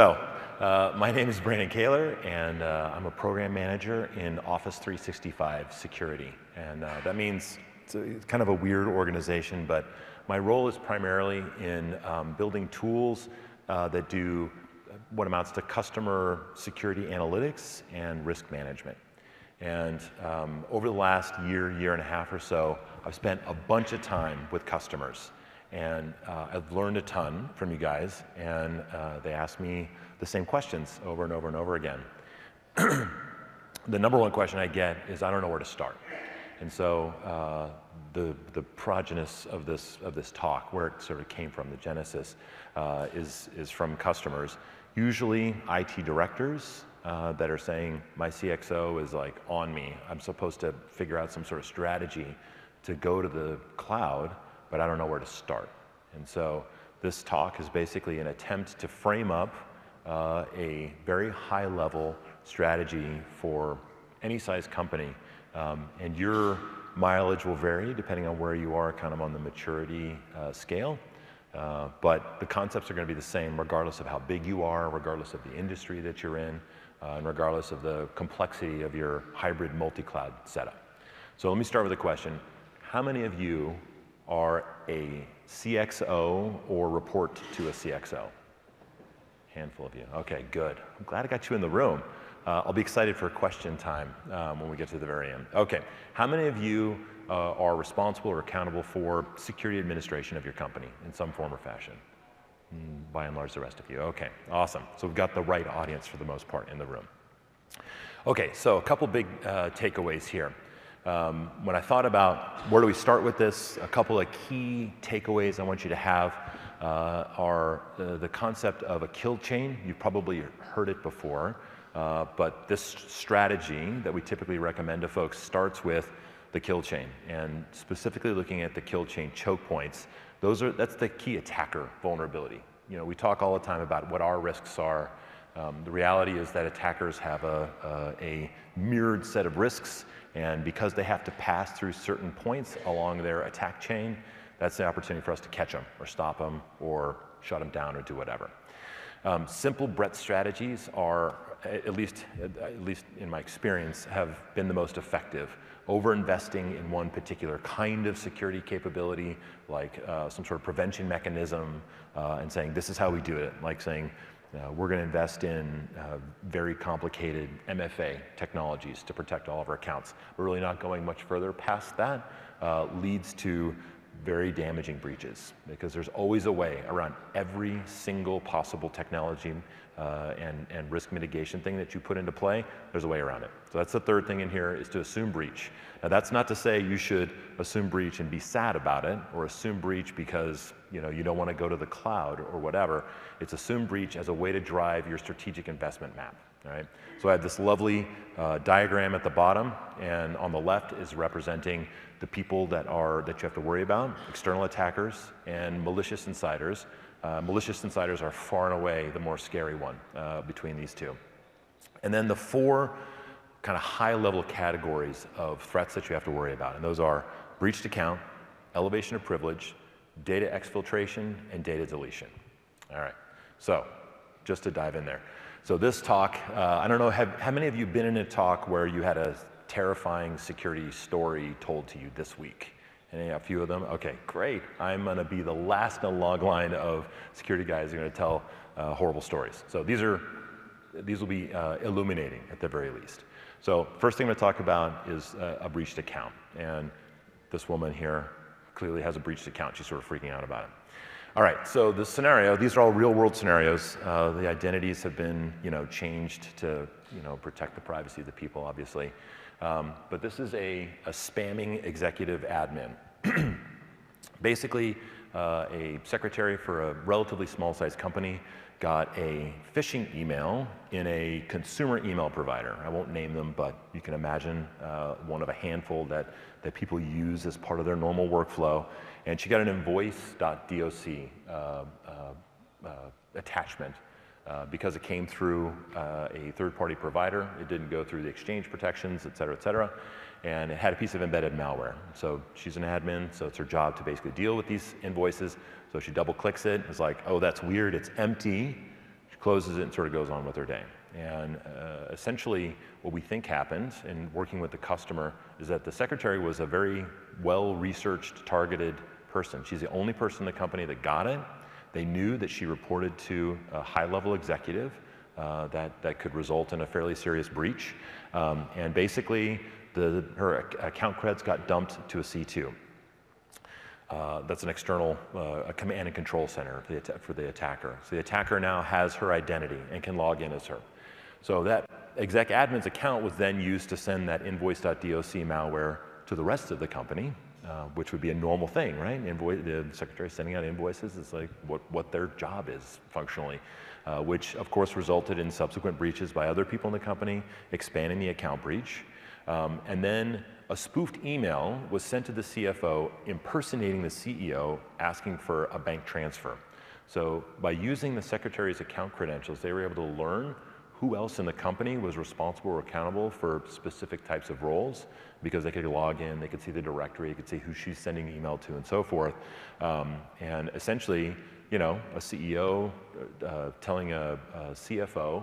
My name is Brandon Kaler, and I'm a program manager in Office 365 security. And that means it's kind of a weird organization, but my role is primarily in building tools that do what amounts to customer security analytics and risk management. And over the last year and a half or so, I've spent a bunch of time with customers. And I've learned a ton from you guys, and they ask me the same questions over and over and over again. The number one question I get is, I don't know where to start. And so the progenitus of this talk, where it sort of came from, the genesis, is from customers, usually IT directors that are saying, my CXO is like on me. I'm supposed to figure out some sort of strategy to go to the cloud, but I don't know where to start. And so this talk is basically an attempt to frame up a very high-level strategy for any size company. And your mileage will vary depending on where you are kind of on the maturity scale. But the concepts are going to be the same regardless of how big you are, regardless of the industry that you're in, and regardless of the complexity of your hybrid multi-cloud setup. So let me start with a question. How many of you are a CXO or report to a CXO? Handful of you. Okay, good. I'm glad I got you in the room. I'll be excited for question time when we get to the very end. Okay, how many of you are responsible or accountable for security administration of your company in some form or fashion? By and large, the rest of you. Okay, awesome. So we've got the right audience for the most part in the room. Okay, so a couple big takeaways here. When I thought about where do we start with this, a couple of key takeaways I want you to have are the concept of a kill chain. You've probably heard it before, but this strategy that we typically recommend to folks starts with the kill chain, and specifically looking at the kill chain choke points. That's the key attacker vulnerability. You know, we talk all the time about what our risks are. The reality is that attackers have a mirrored set of risks, and because they have to pass through certain points along their attack chain, that's the opportunity for us to catch them or stop them or shut them down or do whatever. Simple breadth strategies are, at least in my experience, have been the most effective. Over-investing in one particular kind of security capability, like some sort of prevention mechanism, and saying this is how we do it, like saying we're going to invest in very complicated MFA technologies to protect all of our accounts. We're really not going much further past that, leads to very damaging breaches, because there's always a way around every single possible technology and risk mitigation thing that you put into play. There's a way around it. So that's the third thing in here, is to assume breach. Now that's not to say you should assume breach and be sad about it, or assume breach because you don't want to go to the cloud or whatever. It's assume breach as a way to drive your strategic investment map. All right? So I have this lovely diagram at the bottom, and on the left is representing the people that you have to worry about: external attackers and malicious insiders. Malicious insiders are far and away the more scary one between these two. And then the four kind of high-level categories of threats that you have to worry about, and those are breached account, elevation of privilege, data exfiltration, and data deletion. All right, so just to dive in there. So this talk, I don't know, how many of you been in a talk where you had a terrifying security story told to you this week? A few of them? Okay, great. I'm going to be the last in a long line of security guys who are going to tell horrible stories. So these will be illuminating at the very least. So first thing I'm going to talk about is a breached account. And this woman here clearly has a breached account. She's sort of freaking out about it. All right, so the scenario, these are all real world scenarios. The identities have been changed to protect the privacy of the people, obviously. But this is a spamming executive admin. Basically, a secretary for a relatively small sized company got a phishing email in a consumer email provider. I won't name them, but you can imagine one of a handful that people use as part of their normal workflow. And she got an invoice.doc attachment because it came through a third-party provider. It didn't go through the exchange protections, et cetera, and it had a piece of embedded malware. So she's an admin, so it's her job to basically deal with these invoices. So she double-clicks it. It's like, oh, that's weird. It's empty. She closes it and sort of goes on with her day. And essentially what we think happened in working with the customer is that the secretary was a very well-researched, targeted person. She's the only person in the company that got it. They knew that she reported to a high-level executive that could result in a fairly serious breach. And basically, her account creds got dumped to a C2. That's an external command and control center for the attacker. So the attacker now has her identity and can log in as her. So that exec admin's account was then used to send that invoice.doc malware to the rest of the company, which would be a normal thing, right? The secretary sending out invoices is like what their job is functionally, which of course resulted in subsequent breaches by other people in the company, expanding the account breach. And then a spoofed email was sent to the CFO impersonating the CEO asking for a bank transfer. So by using the secretary's account credentials, they were able to learn who else in the company was responsible or accountable for specific types of roles, because they could log in, they could see the directory, they could see who she's sending the email to and so forth. And essentially, you know, a CEO telling a CFO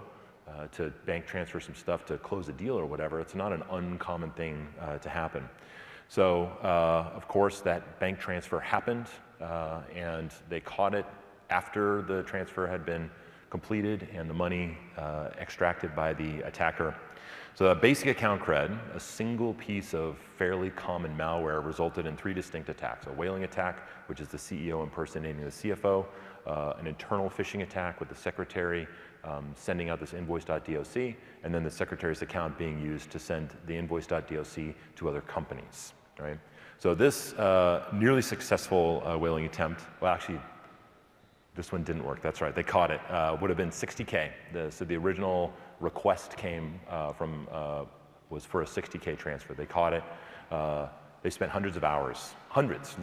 to bank transfer some stuff to close a deal or whatever, it's not an uncommon thing to happen. So, of course, that bank transfer happened, and they caught it after the transfer had been completed and the money extracted by the attacker. So a basic account cred, a single piece of fairly common malware, resulted in 3 distinct attacks. A whaling attack, which is the CEO impersonating the CFO, an internal phishing attack with the secretary sending out this invoice.doc, and then the secretary's account being used to send the invoice.doc to other companies, right? So this nearly successful whaling attempt, well actually, this one didn't work, that's right, they caught it, would have been $60K. So the original request came was for a $60K transfer. They caught it. They spent hundreds of hours,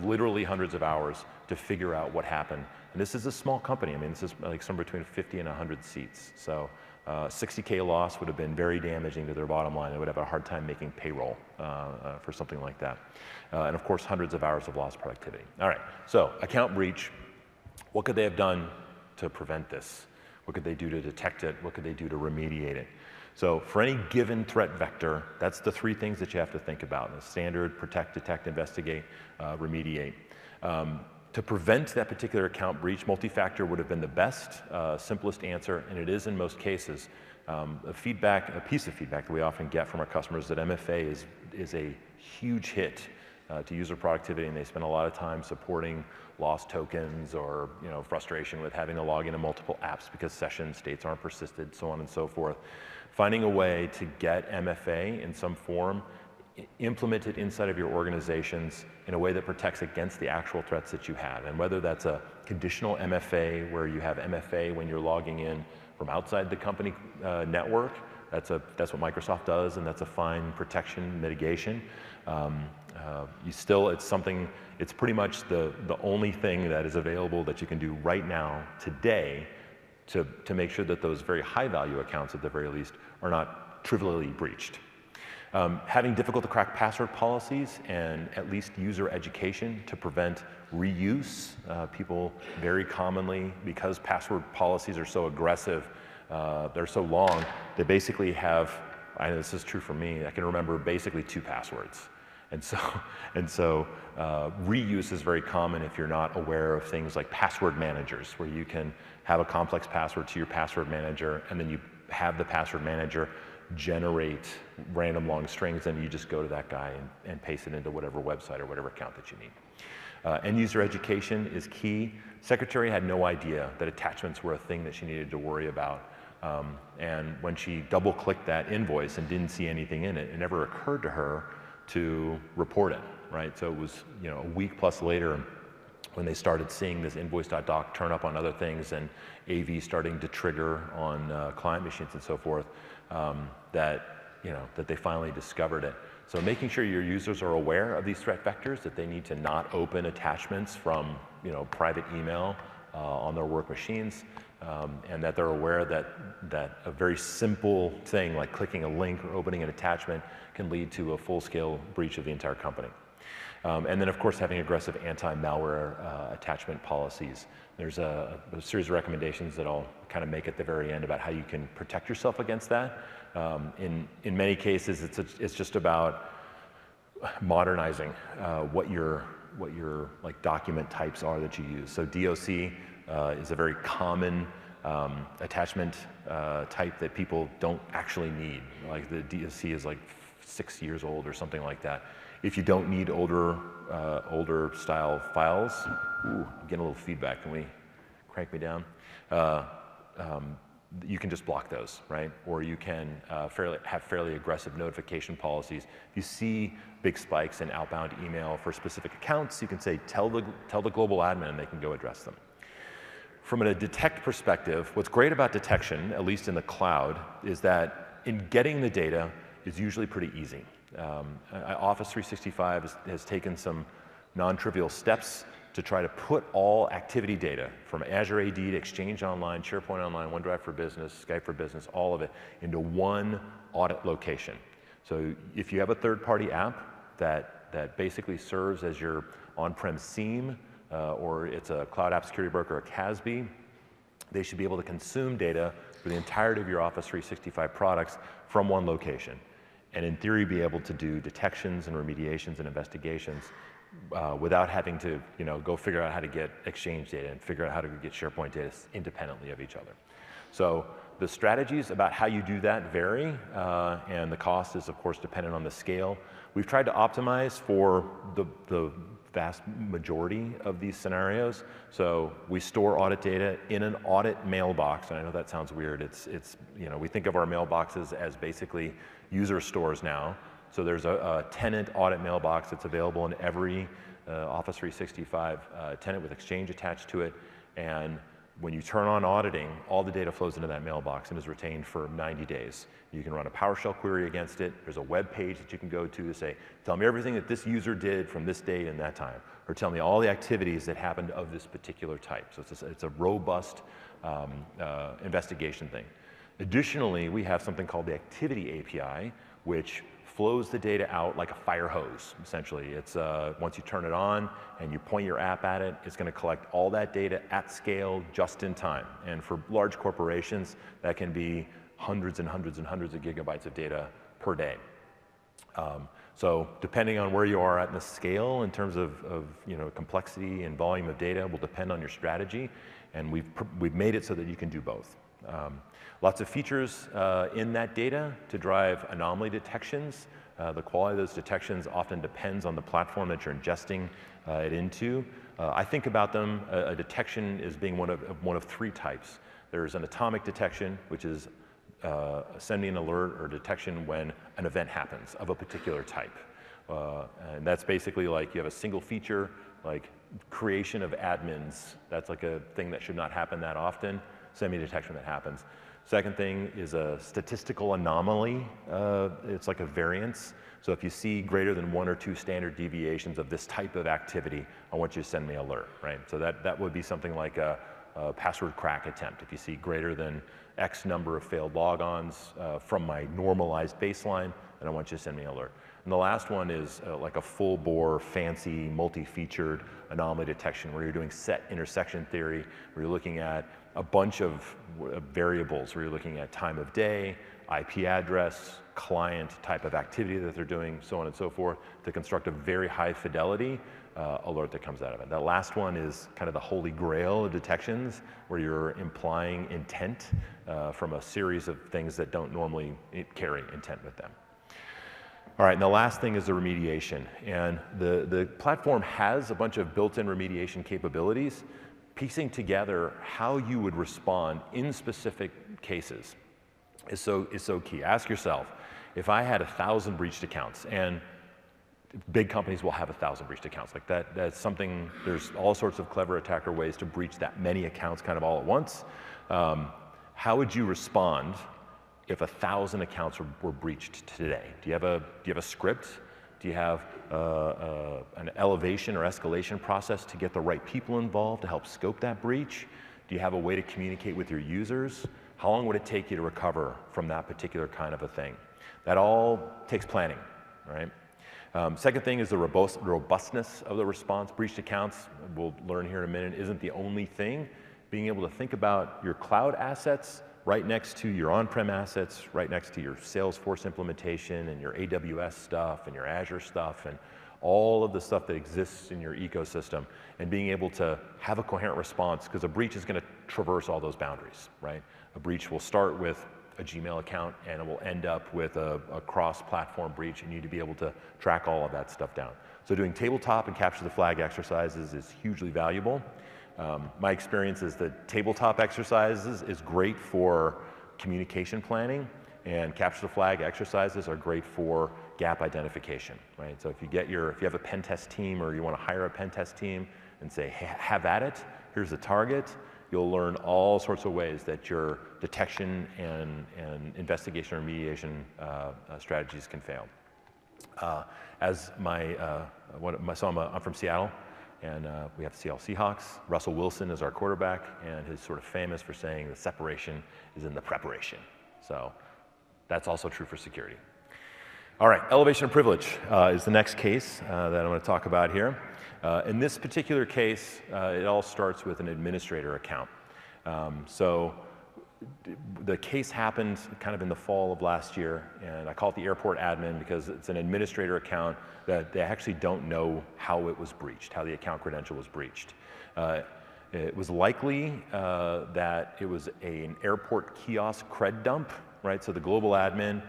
literally hundreds of hours to figure out what happened. And this is a small company. I mean, this is like somewhere between 50 and 100 seats. So 60K loss would have been very damaging to their bottom line. They would have a hard time making payroll for something like that. And of course, hundreds of hours of lost productivity. All right, so account breach. What could they have done to prevent this? What could they do to detect it? What could they do to remediate it? So for any given threat vector, that's the 3 things that you have to think about. The standard, protect, detect, investigate, remediate. To prevent that particular account breach, multi-factor would have been the best, simplest answer, and it is in most cases. A piece of feedback that we often get from our customers is that MFA is a huge hit to user productivity, and they spend a lot of time supporting lost tokens or frustration with having to log into multiple apps because session states aren't persisted, so on and so forth. Finding a way to get MFA in some form implemented inside of your organizations in a way that protects against the actual threats that you have. And whether that's a conditional MFA where you have MFA when you're logging in from outside the company network, that's what Microsoft does, and that's a fine protection mitigation. It's pretty much the only thing that is available that you can do right now, today, to make sure that those very high value accounts at the very least are not trivially breached. Having difficult to crack password policies and at least user education to prevent reuse. People very commonly, because password policies are so aggressive, they're so long, they basically have, I know this is true for me, I can remember basically 2 passwords. And so reuse is very common if you're not aware of things like password managers, where you can have a complex password to your password manager, and then you have the password manager generate random long strings, and you just go to that guy and paste it into whatever website or whatever account that you need. End user education is key. Secretary had no idea that attachments were a thing that she needed to worry about. And when she double-clicked that invoice and didn't see anything in it, it never occurred to her to report it, right? So it was a week plus later when they started seeing this invoice.doc turn up on other things and AV starting to trigger on client machines and so forth, that they finally discovered it. So making sure your users are aware of these threat vectors, that they need to not open attachments from private email on their work machines, and that they're aware that a very simple thing like clicking a link or opening an attachment can lead to a full-scale breach of the entire company. And then, of course, having aggressive anti-malware attachment policies. There's a series of recommendations that I'll kind of make at the very end about how you can protect yourself against that. In many cases, it's just about modernizing what your like document types are that you use. So DOC is a very common attachment type that people don't actually need. Like the DOC is like 6 years old or something like that. If you don't need older style files, ooh, I'm getting a little feedback. Can we crank me down? You can just block those, right? Or you can have fairly aggressive notification policies. If you see big spikes in outbound email for specific accounts, you can say, tell the global admin and they can go address them. From a detect perspective, what's great about detection, at least in the cloud, is that in getting the data is usually pretty easy. Office 365 has taken some non-trivial steps to try to put all activity data from Azure AD to Exchange Online, SharePoint Online, OneDrive for Business, Skype for Business, all of it into one audit location. So if you have a third-party app that basically serves as your on-prem SIEM, or it's a cloud app security broker, a CASB, they should be able to consume data for the entirety of your Office 365 products from one location. And in theory, be able to do detections and remediations and investigations without having to, go figure out how to get Exchange data and figure out how to get SharePoint data independently of each other. So the strategies about how you do that vary, and the cost is, of course, dependent on the scale. We've tried to optimize for the vast majority of these scenarios. So we store audit data in an audit mailbox, and I know that sounds weird. It's we think of our mailboxes as basically user stores now. So there's a tenant audit mailbox that's available in every Office 365 tenant with Exchange attached to it. And when you turn on auditing, all the data flows into that mailbox and is retained for 90 days. You can run a PowerShell query against it. There's a web page that you can go to say, tell me everything that this user did from this date and that time, or tell me all the activities that happened of this particular type. So it's a robust investigation thing. Additionally, we have something called the Activity API, which flows the data out like a fire hose, essentially. It's once you turn it on and you point your app at it, it's going to collect all that data at scale, just in time. And for large corporations, that can be hundreds and hundreds and hundreds of gigabytes of data per day. So depending on where you are at in the scale in terms of complexity and volume of data will depend on your strategy, and we've made it so that you can do both. Lots of features in that data to drive anomaly detections. The quality of those detections often depends on the platform that you're ingesting it into. I think about them, a detection as being one of three types. There's an atomic detection, which is sending an alert or detection when an event happens of a particular type. And that's basically like you have a single feature, like creation of admins. That's like a thing that should not happen that often. Send me a detection that happens. Second thing is a statistical anomaly. It's like a variance. So if you see greater than 1 or 2 standard deviations of this type of activity, I want you to send me an alert, right? So that would be something like a password crack attempt. If you see greater than X number of failed logons from my normalized baseline, then I want you to send me an alert. And the last one is like a full-bore, fancy, multi-featured anomaly detection where you're doing set intersection theory, where you're looking at a bunch of variables, where you're looking at time of day, IP address, client, type of activity that they're doing, so on and so forth, to construct a very high fidelity alert that comes out of it. That last one is kind of the holy grail of detections, where you're implying intent from a series of things that don't normally carry intent with them. All right, and the last thing is the remediation. And the platform has a bunch of built-in remediation capabilities. Piecing together how you would respond in specific cases is so key. Ask yourself, if I had 1,000 breached accounts, and big companies will have 1,000 breached accounts, like that's something, there's all sorts of clever attacker ways to breach that many accounts kind of all at once. How would you respond if 1,000 accounts were breached today? Do you have a script? Do you have an elevation or escalation process to get the right people involved to help scope that breach? Do you have a way to communicate with your users? How long would it take you to recover from that particular kind of a thing? That all takes planning, right? Second thing is the robustness of the response. Breached accounts, we'll learn here in a minute, isn't the only thing. Being able to think about your cloud assets right next to your on-prem assets, right next to your Salesforce implementation and your AWS stuff and your Azure stuff and all of the stuff that exists in your ecosystem, and being able to have a coherent response, because a breach is going to traverse all those boundaries, right? A breach will start with a Gmail account and it will end up with a cross-platform breach, and you need to be able to track all of that stuff down. So doing tabletop and capture the flag exercises is hugely valuable. My experience is that tabletop exercises is great for communication planning, and capture the flag exercises are great for gap identification, right? So if you have a pen test team, or you want to hire a pen test team and say, hey, have at it, here's the target, you'll learn all sorts of ways that your detection and investigation or remediation strategies can fail. I'm from Seattle, and we have the Seattle Seahawks. Russell Wilson is our quarterback, and he's sort of famous for saying the separation is in the preparation. So that's also true for security. All right, elevation of privilege is the next case that I'm going to talk about here. In this particular case, it all starts with an administrator account. So the case happened kind of in the fall of last year, and I call it the airport admin because it's an administrator account that they actually don't know how it was breached, how the account credential was breached. It was likely that it was an airport kiosk cred dump, right? So the global admin,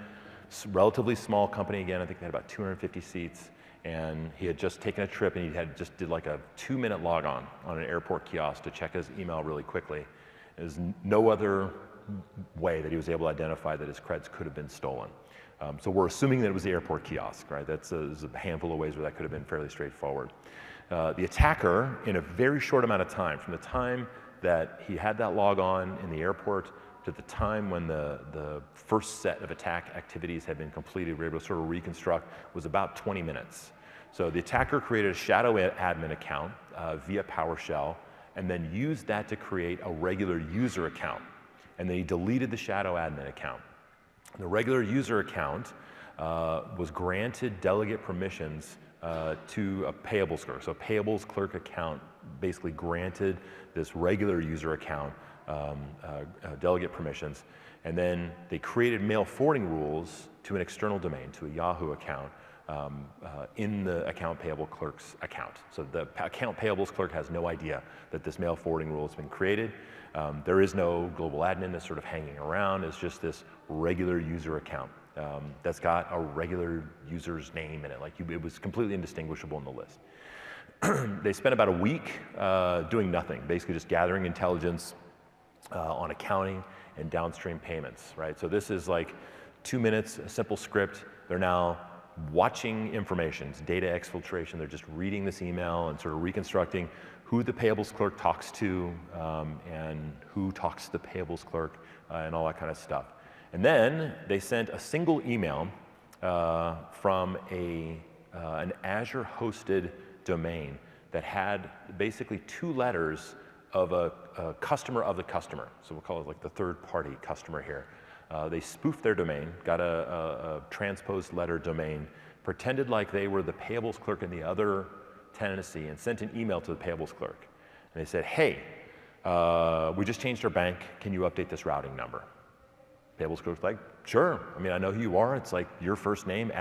relatively small company, again, I think they had about 250 seats, and he had just taken a trip, and he just did like a 2-minute log on an airport kiosk to check his email really quickly. There's no other way that he was able to identify that his creds could have been stolen. So we're assuming that it was the airport kiosk, right? There's a handful of ways where that could have been fairly straightforward. The attacker, in a very short amount of time, from the time that he had that log on in the airport to the time when the first set of attack activities had been completed, we were able to sort of reconstruct, was about 20 minutes. So the attacker created a shadow admin account via PowerShell, and then used that to create a regular user account. And then he deleted the shadow admin account. The regular user account was granted delegate permissions to a payables clerk. So a payables clerk account basically granted this regular user account delegate permissions. And then they created mail forwarding rules to an external domain, to a Yahoo account, in the account payable clerk's account. So the account payables clerk has no idea that this mail forwarding rule has been created. There is no global admin that's sort of hanging around. It's just this regular user account that's got a regular user's name in it. It was completely indistinguishable in the list. They spent about a week doing nothing, basically just gathering intelligence on accounting and downstream payments, right? So this is like 2 minutes, a simple script. They're now watching information, it's data exfiltration. They're just reading this email and sort of reconstructing who the payables clerk talks to and who talks to the payables clerk and all that kind of stuff. And then they sent a single email from an Azure-hosted domain that had basically 2 letters of a customer of the customer. So we'll call it like the third-party customer here. They spoofed their domain, got a transposed letter domain, pretended like they were the payables clerk in the other tenancy, and sent an email to the payables clerk. And they said, hey, we just changed our bank. Can you update this routing number? Payables clerk's like, sure. I mean, I know who you are. It's like your first name,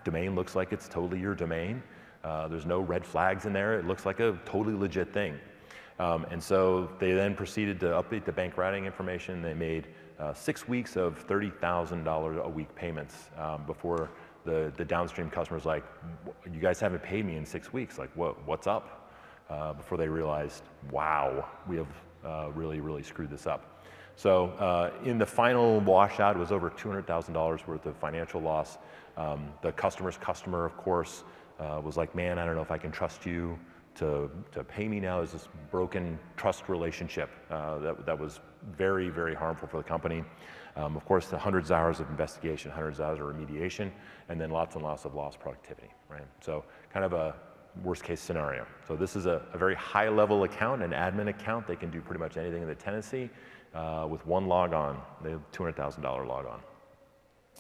domain looks like it's totally your domain. There's no red flags in there. It looks like a totally legit thing. And so they then proceeded to update the bank routing information. They made 6 weeks of $30,000 a week payments before the downstream customer's like, you guys haven't paid me in 6 weeks. Like, what's up? Before they realized, wow, we have really, really screwed this up. So in the final washout, it was over $200,000 worth of financial loss. The customer's customer, of course, was like, man, I don't know if I can trust you to pay me now. There's this broken trust relationship that was very, very harmful for the company. Of course, the hundreds of hours of investigation, hundreds of hours of remediation, and then lots and lots of lost productivity, right? So kind of a worst case scenario. So this is a very high level account, an admin account. They can do pretty much anything in the tenancy with one log on. They have $200,000 log on.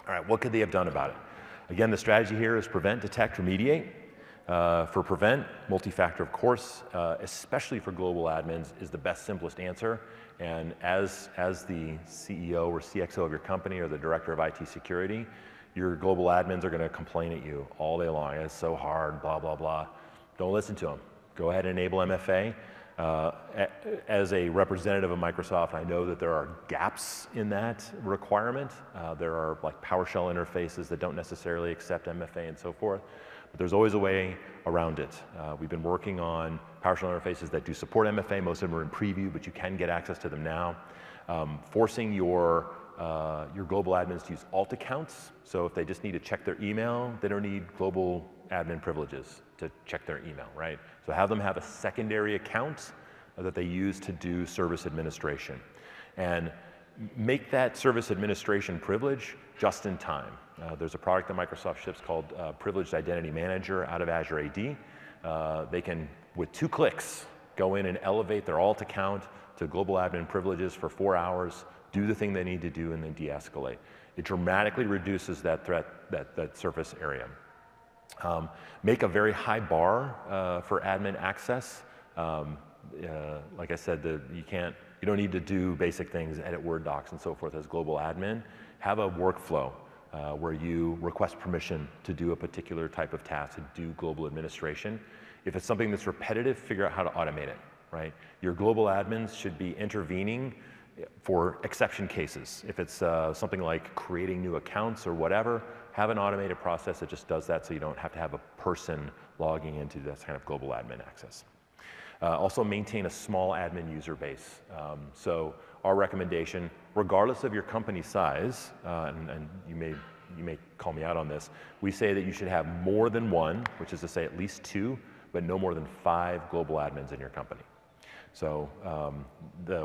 All right, what could they have done about it? Again, the strategy here is prevent, detect, remediate. For prevent, multi-factor, of course, especially for global admins, is the best, simplest answer. And as the CEO or CXO of your company or the director of IT security, your global admins are going to complain at you all day long. It's so hard, blah, blah, blah. Don't listen to them. Go ahead and enable MFA. As a representative of Microsoft, I know that there are gaps in that requirement. There are like PowerShell interfaces that don't necessarily accept MFA and so forth, but there's always a way around it. We've been working on PowerShell interfaces that do support MFA. Most of them are in preview, but you can get access to them now. Forcing your global admins to use alt accounts. So if they just need to check their email, they don't need global admin privileges to check their email, right? So have them have a secondary account that they use to do service administration. And make that service administration privilege just in time. There's a product that Microsoft ships called Privileged Identity Manager out of Azure AD. They can, with 2 clicks, go in and elevate their alt account to global admin privileges for 4 hours, do the thing they need to do, and then de-escalate. It dramatically reduces that threat, that surface area. Make a very high bar for admin access. Like I said, you don't need to do basic things, edit Word docs and so forth as global admin. Have a workflow where you request permission to do a particular type of task, to do global administration. If it's something that's repetitive, figure out how to automate it, right? Your global admins should be intervening for exception cases. If it's something like creating new accounts or whatever, have an automated process that just does that so you don't have to have a person logging into that kind of global admin access. Also maintain a small admin user base. So our recommendation, regardless of your company size, and you may call me out on this, we say that you should have more than 1, which is to say at least 2, but no more than 5 global admins in your company. So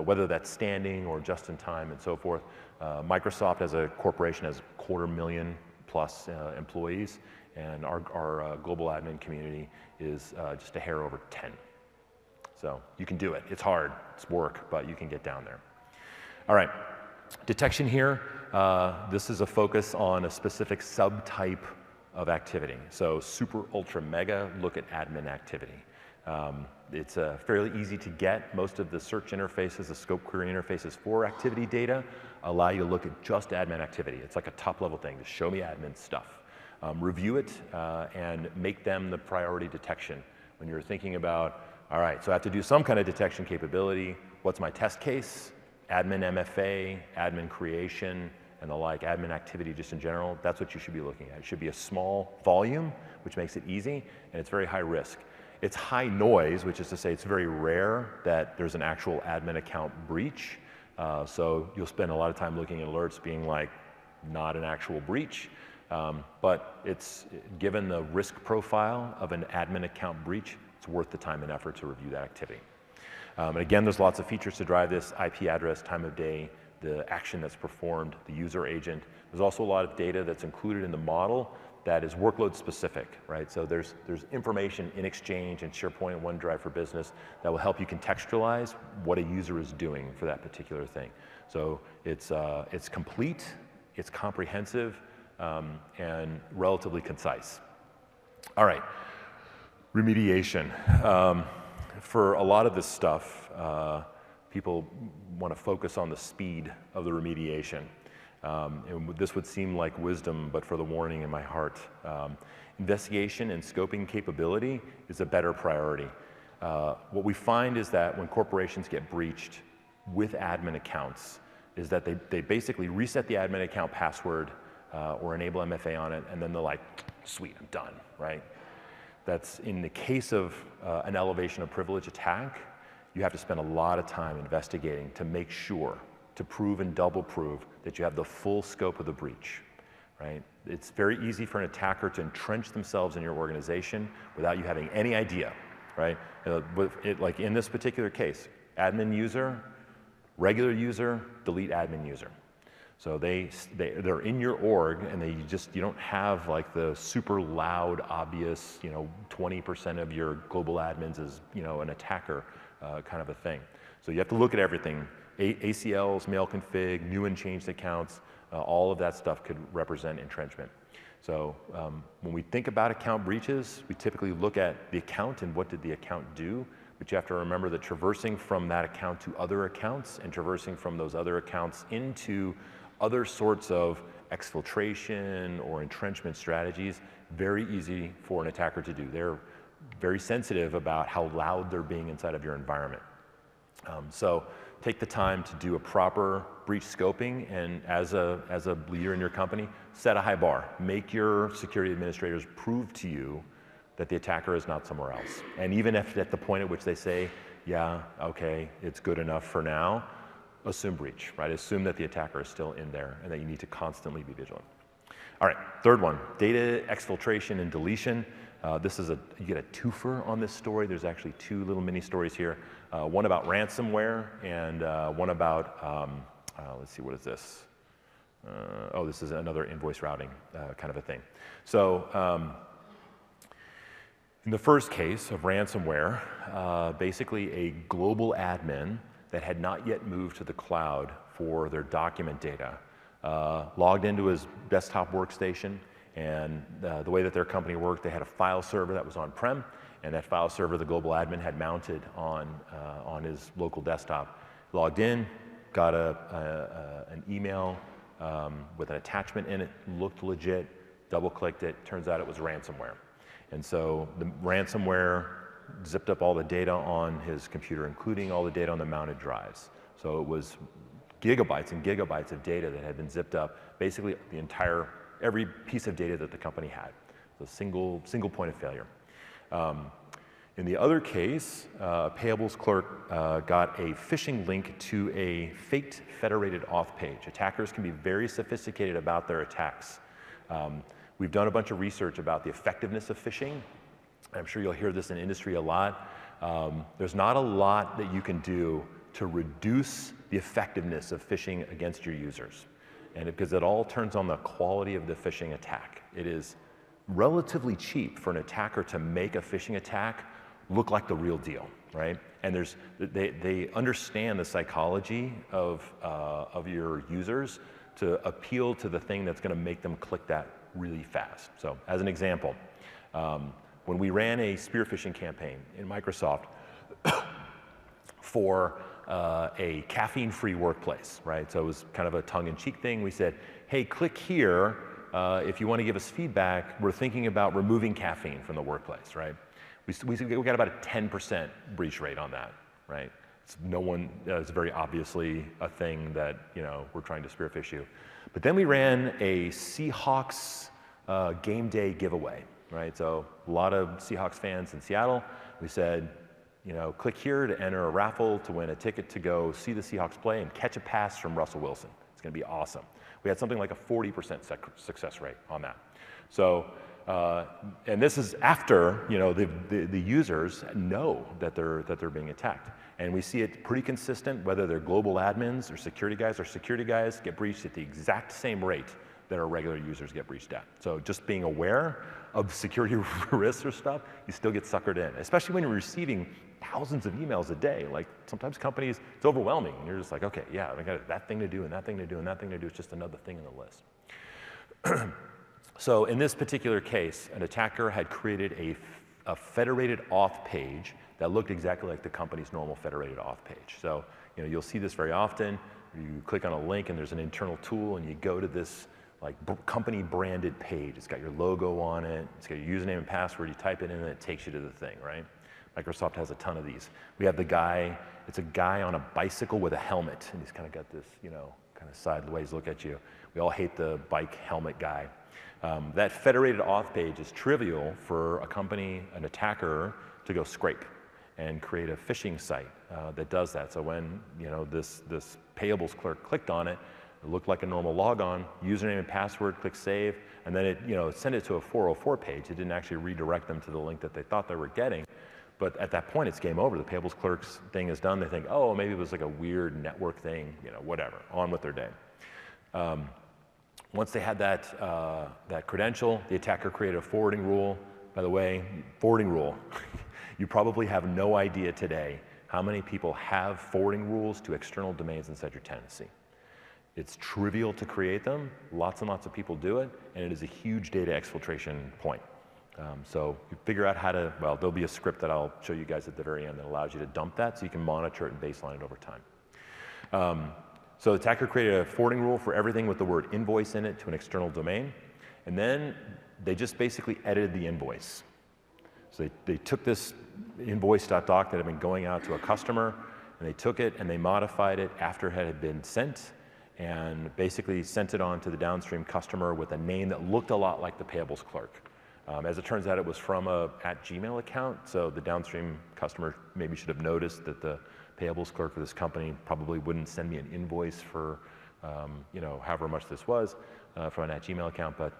whether that's standing or just in time and so forth, Microsoft as a corporation has 250,000+ employees, and our global admin community is just a hair over 10. So you can do it. It's hard, it's work, but you can get down there. All right, detection here. This is a focus on a specific subtype of activity. So super, ultra, mega, look at admin activity. It's fairly easy to get. Most of the search interfaces, the scope query interfaces for activity data allow you to look at just admin activity. It's like a top-level thing, just show me admin stuff. Review it and make them the priority detection. When you're thinking about, all right, so I have to do some kind of detection capability. What's my test case? Admin MFA, admin creation, and the like, admin activity just in general. That's what you should be looking at. It should be a small volume, which makes it easy, and it's very high risk. It's high noise, which is to say it's very rare that there's an actual admin account breach. So you'll spend a lot of time looking at alerts being like, not an actual breach. But it's, given the risk profile of an admin account breach, it's worth the time and effort to review that activity. And again, there's lots of features to drive this: IP address, time of day, the action that's performed, the user agent. There's also a lot of data that's included in the model that is workload specific, right? So there's information in Exchange and SharePoint and OneDrive for Business that will help you contextualize what a user is doing for that particular thing. So it's complete, it's comprehensive, and relatively concise. All right, remediation. For a lot of this stuff, people want to focus on the speed of the remediation. And this would seem like wisdom, but for the warning in my heart. Investigation and scoping capability is a better priority. What we find is that when corporations get breached with admin accounts, is that they basically reset the admin account password or enable MFA on it, and then they're like, sweet, I'm done, right? That's in the case of an elevation of privilege attack, you have to spend a lot of time investigating to make sure, to prove and double prove that you have the full scope of the breach, right? It's very easy for an attacker to entrench themselves in your organization without you having any idea, right? Like in this particular case, admin user, regular user, delete admin user. So they're in your org, and you don't have like the super loud, obvious, 20% of your global admins is, an attacker kind of a thing. So you have to look at everything. ACLs, mail config, new and changed accounts, all of that stuff could represent entrenchment. So when we think about account breaches, we typically look at the account and what did the account do, but you have to remember that traversing from that account to other accounts and traversing from those other accounts into other sorts of exfiltration or entrenchment strategies, very easy for an attacker to do. They're very sensitive about how loud they're being inside of your environment. So take the time to do a proper breach scoping, and as a leader in your company, set a high bar. Make your security administrators prove to you that the attacker is not somewhere else. And even if at the point at which they say, yeah, okay, it's good enough for now, assume breach, right? Assume that the attacker is still in there and that you need to constantly be vigilant. All right, third one, data exfiltration and deletion. You get a twofer on this story. There's actually two little mini stories here. One about ransomware and one about, let's see, what is this? This is another invoice routing kind of a thing. So in the first case of ransomware, basically a global admin that had not yet moved to the cloud for their document data logged into his desktop workstation, and the way that their company worked, they had a file server that was on-prem, and that file server the global admin had mounted on his local desktop. Logged in, got an email with an attachment in it, looked legit, double-clicked it, turns out it was ransomware. And so the ransomware zipped up all the data on his computer, including all the data on the mounted drives. So it was gigabytes and gigabytes of data that had been zipped up, basically every piece of data that the company had. So single point of failure. In the other case, a payables clerk got a phishing link to a faked federated auth page. Attackers can be very sophisticated about their attacks. We've done a bunch of research about the effectiveness of phishing. I'm sure you'll hear this in industry a lot. There's not a lot that you can do to reduce the effectiveness of phishing against your users. And because it all turns on the quality of the phishing attack. It is relatively cheap for an attacker to make a phishing attack look like the real deal, right? And they understand the psychology of your users to appeal to the thing that's going to make them click that really fast. So as an example, when we ran a spear phishing campaign in Microsoft for a caffeine-free workplace, right? So it was kind of a tongue-in-cheek thing. We said, hey, click here if you want to give us feedback. We're thinking about removing caffeine from the workplace, right? We got about a 10% breach rate on that, right? It's very obviously a thing that, we're trying to spear phish you. But then we ran a Seahawks game day giveaway, right? So a lot of Seahawks fans in Seattle. We said, click here to enter a raffle to win a ticket to go see the Seahawks play and catch a pass from Russell Wilson. It's going to be awesome. We had something like a 40% success rate on that. So, and this is after the users know that they're being attacked, and we see it pretty consistent whether they're global admins or security guys. Our security guys get breached at the exact same rate that our regular users get breached at. So just being aware of security risks or stuff, you still get suckered in, especially when you're receiving thousands of emails a day. Like sometimes companies, it's overwhelming. And you're just like, okay, yeah, I got that thing to do and that thing to do and that thing to do. It's just another thing in the list. So in this particular case, an attacker had created a federated auth page that looked exactly like the company's normal federated auth page. So you'll see this very often. You click on a link and there's an internal tool and you go to this like company branded page. It's got your logo on it. It's got your username and password. You type it in and it takes you to the thing, right? Microsoft has a ton of these. We have it's a guy on a bicycle with a helmet, and he's kind of got this, kind of sideways look at you. We all hate the bike helmet guy. That federated auth page is trivial for a company, an attacker, to go scrape and create a phishing site that does that. So when this payables clerk clicked on it, it looked like a normal logon, username and password, click save, and then it sent it to a 404 page. It didn't actually redirect them to the link that they thought they were getting. But at that point, it's game over. The payables clerk's thing is done. They think, oh, maybe it was like a weird network thing, whatever, on with their day. Once they had that credential, the attacker created a forwarding rule. By the way, forwarding rule, you probably have no idea today how many people have forwarding rules to external domains inside your tenancy. It's trivial to create them, lots and lots of people do it, and it is a huge data exfiltration point. So you figure out how to, well, there'll be a script that I'll show you guys at the very end that allows you to dump that so you can monitor it and baseline it over time. So the attacker created a forwarding rule for everything with the word invoice in it to an external domain, and then they just basically edited the invoice. So they took this invoice.doc that had been going out to a customer, and they took it and they modified it after it had been sent, and basically sent it on to the downstream customer with a name that looked a lot like the payables clerk. As it turns out, it was from a @Gmail account, so the downstream customer maybe should have noticed that the payables clerk for this company probably wouldn't send me an invoice for, however much this was from an @Gmail account, but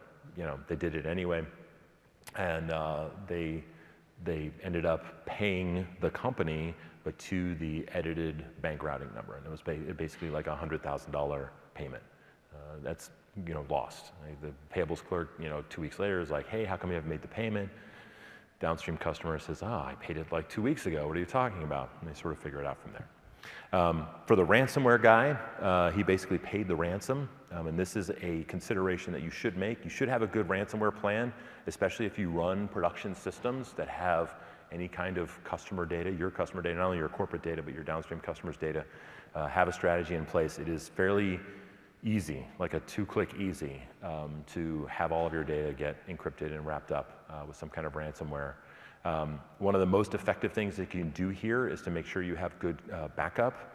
they did it anyway, and they ended up paying the company, but to the edited bank routing number, and it was basically like a $100,000 payment. That's lost. Like the payables clerk, 2 weeks later is like, hey, how come you haven't made the payment? Downstream customer says, I paid it like 2 weeks ago. What are you talking about? And they sort of figure it out from there. For the ransomware guy, he basically paid the ransom, and this is a consideration that you should make. You should have a good ransomware plan, especially if you run production systems that have any kind of customer data, your customer data, not only your corporate data, but your downstream customers' data. Have a strategy in place. It is fairly easy, like a 2-click easy, to have all of your data get encrypted and wrapped up with some kind of ransomware. One of the most effective things that you can do here is to make sure you have good backup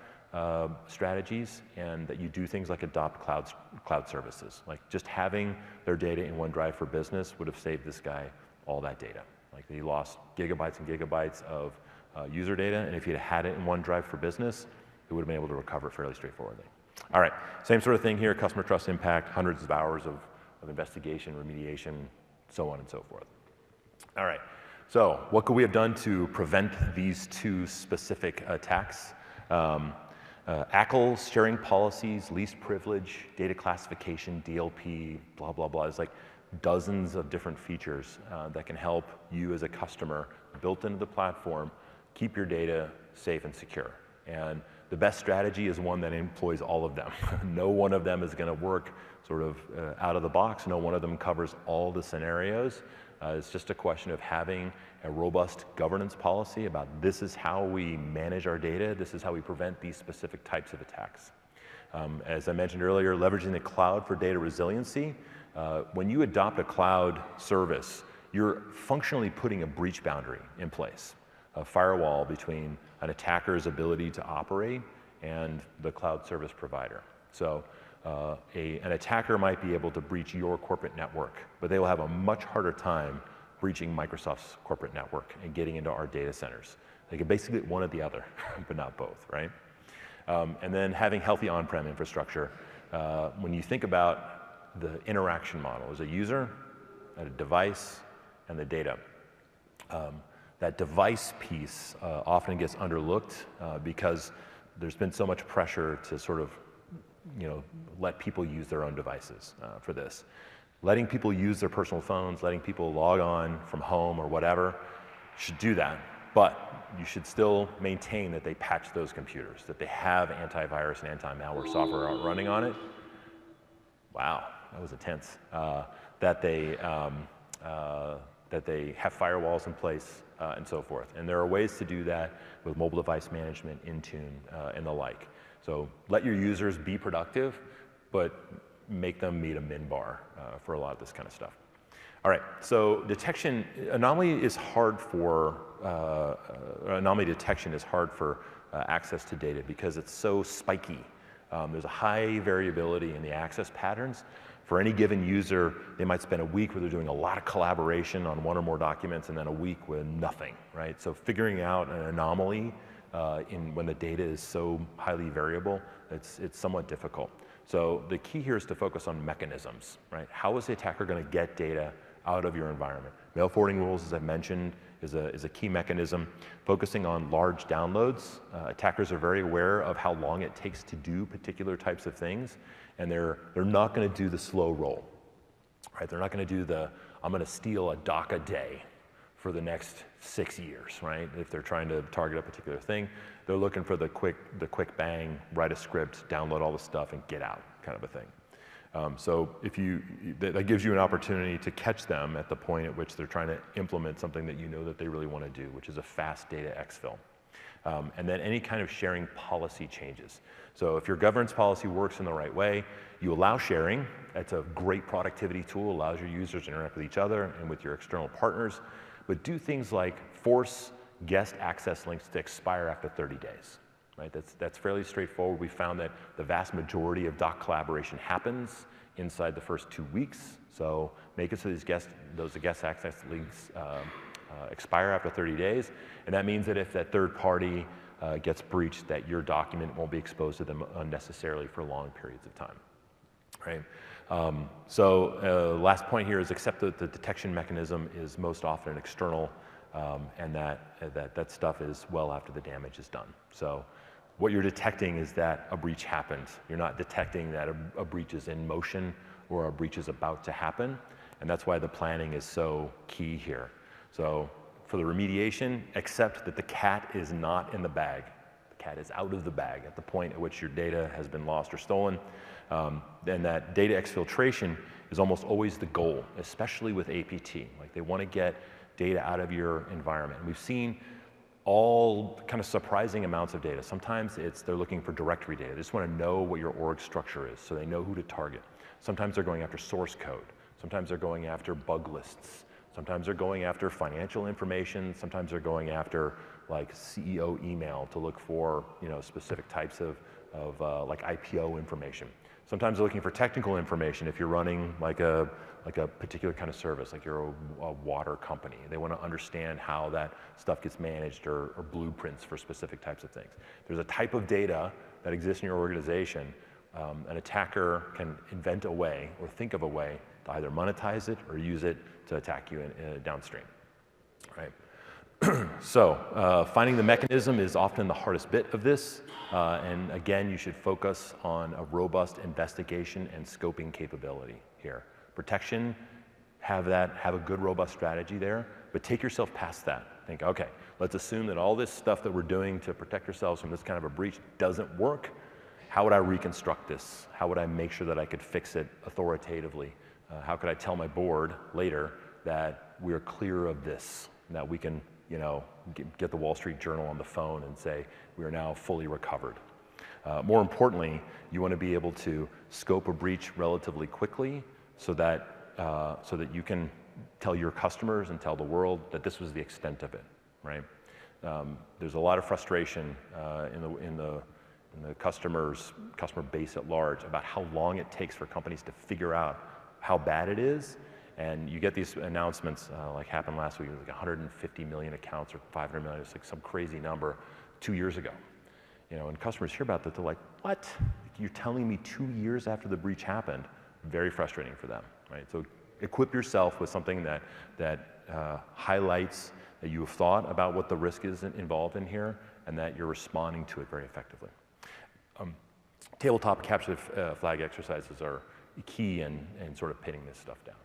strategies, and that you do things like adopt cloud services. Like just having their data in OneDrive for Business would have saved this guy all that data. Like he lost gigabytes and gigabytes of user data, and if he'd had it in OneDrive for Business, he would have been able to recover it fairly straightforwardly. All right, same sort of thing here, customer trust impact, hundreds of hours of investigation, remediation, so on and so forth. All right, so what could we have done to prevent these two specific attacks? ACL's sharing policies, least privilege, data classification, DLP, blah, blah, blah. It's like dozens of different features that can help you as a customer, built into the platform, keep your data safe and secure. And the best strategy is one that employs all of them. No one of them is going to work sort of out of the box. No one of them covers all the scenarios. It's just a question of having a robust governance policy about this is how we manage our data, this is how we prevent these specific types of attacks. As I mentioned earlier, leveraging the cloud for data resiliency. When you adopt a cloud service, you're functionally putting a breach boundary in place, a firewall between an attacker's ability to operate and the cloud service provider. So an attacker might be able to breach your corporate network, but they will have a much harder time breaching Microsoft's corporate network and getting into our data centers. They can basically get one or the other, but not both, right? And then having healthy on-prem infrastructure. When you think about the interaction model, there's a user, a device, and the data. That device piece often gets underlooked because there's been so much pressure to sort of, let people use their own devices for this. Letting people use their personal phones, letting people log on from home or whatever, should do that. But you should still maintain that they patch those computers, that they have antivirus and anti-malware software running on it. Wow, that was intense. That they have firewalls in place and so forth. And there are ways to do that with mobile device management, Intune, and the like. So let your users be productive, but make them meet a min bar for a lot of this kind of stuff. All right, so detection, anomaly detection is hard for access to data because it's so spiky. There's a high variability in the access patterns. For any given user, they might spend a week where they're doing a lot of collaboration on one or more documents and then a week with nothing, right? So figuring out an anomaly when the data is so highly variable, it's somewhat difficult. So the key here is to focus on mechanisms, right? How is the attacker going to get data out of your environment? Mail forwarding rules, as I mentioned, is a key mechanism. Focusing on large downloads. Attackers are very aware of how long it takes to do particular types of things, and they're not going to do the slow roll, right? They're not going to do I'm going to steal a doc a day for the next 6 years, right? If they're trying to target a particular thing, they're looking for the quick bang, write a script, download all the stuff, and get out. kind of a thing. So that gives you an opportunity to catch them at the point at which they're trying to implement something that you know that they really want to do, which is a fast data exfil. And then any kind of sharing policy changes. So if your governance policy works in the right way, you allow sharing. It's a great productivity tool, allows your users to interact with each other and with your external partners. But do things like force guest access links to expire after 30 days. Right? That's fairly straightforward. We found that the vast majority of doc collaboration happens inside the first 2 weeks. So make it so those guest access links expire after 30 days. And that means that if that third party gets breached, that your document won't be exposed to them unnecessarily for long periods of time. Right? Last point here is accept that the detection mechanism is most often an external, and that stuff is well after the damage is done. So what you're detecting is that a breach happened. You're not detecting that a breach is in motion or a breach is about to happen. And that's why the planning is so key here. So for the remediation, accept that the cat is not in the bag. The cat is out of the bag at the point at which your data has been lost or stolen. And that data exfiltration is almost always the goal, especially with APT. Like they want to get data out of your environment. And we've seen all kind of surprising amounts of data. Sometimes they're looking for directory data. They just want to know what your org structure is so they know who to target. Sometimes they're going after source code. Sometimes they're going after bug lists. Sometimes they're going after financial information. Sometimes they're going after like CEO email to look for specific types of like IPO information. Sometimes they're looking for technical information if you're running like a particular kind of service, like you're a water company. They want to understand how that stuff gets managed or blueprints for specific types of things. There's a type of data that exists in your organization. An attacker can invent a way or think of a way to either monetize it or use it to attack you in downstream, right? So finding the mechanism is often the hardest bit of this. And again, you should focus on a robust investigation and scoping capability here. Protection, have a good, robust strategy there, but take yourself past that. Think, okay, let's assume that all this stuff that we're doing to protect ourselves from this kind of a breach doesn't work. How would I reconstruct this? How would I make sure that I could fix it authoritatively? How could I tell my board later that we are clear of this, and that we can, get the Wall Street Journal on the phone and say we are now fully recovered? More importantly, you want to be able to scope a breach relatively quickly so that you can tell your customers and tell the world that this was the extent of it, right? There's a lot of frustration in the customer base at large about how long it takes for companies to figure out how bad it is. And you get these announcements like happened last week, it was like 150 million accounts or 500 million, it's like some crazy number 2 years ago. And customers hear about that, they're like, what? You're telling me 2 years after the breach happened? Very frustrating for them, right? So equip yourself with something that highlights that you have thought about what the risk is involved in here and that you're responding to it very effectively. Tabletop capture flag exercises are key in sort of pinning this stuff down.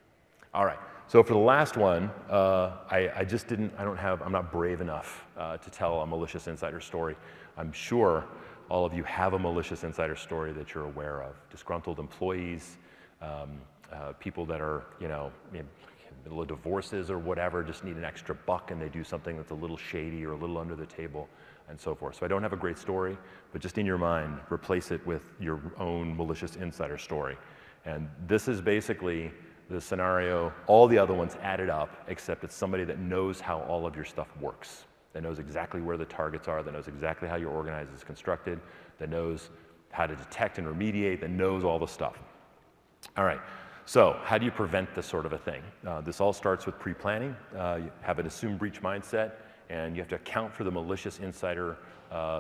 All right, so for the last one, I'm not brave enough to tell a malicious insider story. I'm sure all of you have a malicious insider story that you're aware of. Disgruntled employees, people that are, in the middle of divorces or whatever, just need an extra buck and they do something that's a little shady or a little under the table and so forth. So I don't have a great story, but just in your mind, replace it with your own malicious insider story. And this is basically the scenario, all the other ones added up, except it's somebody that knows how all of your stuff works, that knows exactly where the targets are, that knows exactly how your organization is constructed, that knows how to detect and remediate, that knows all the stuff. All right, so how do you prevent this sort of a thing? This all starts with pre-planning. You have an assumed breach mindset, and you have to account for the malicious insider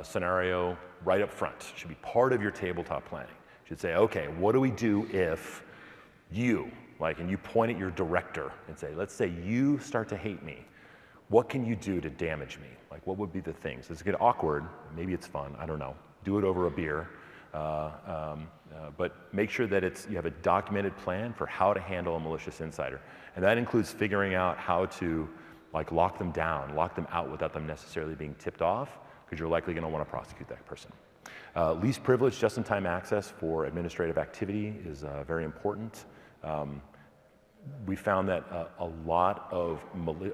scenario right up front. It should be part of your tabletop planning. You should say, okay, what do we do if you, and you point at your director and say, let's say you start to hate me. What can you do to damage me? What would be the things? It's get awkward. Maybe it's fun. I don't know. Do it over a beer. But make sure that you have a documented plan for how to handle a malicious insider. And that includes figuring out how to lock them down, lock them out without them necessarily being tipped off, because you're likely going to want to prosecute that person. Least privilege, just-in-time access for administrative activity is very important. We found that a lot of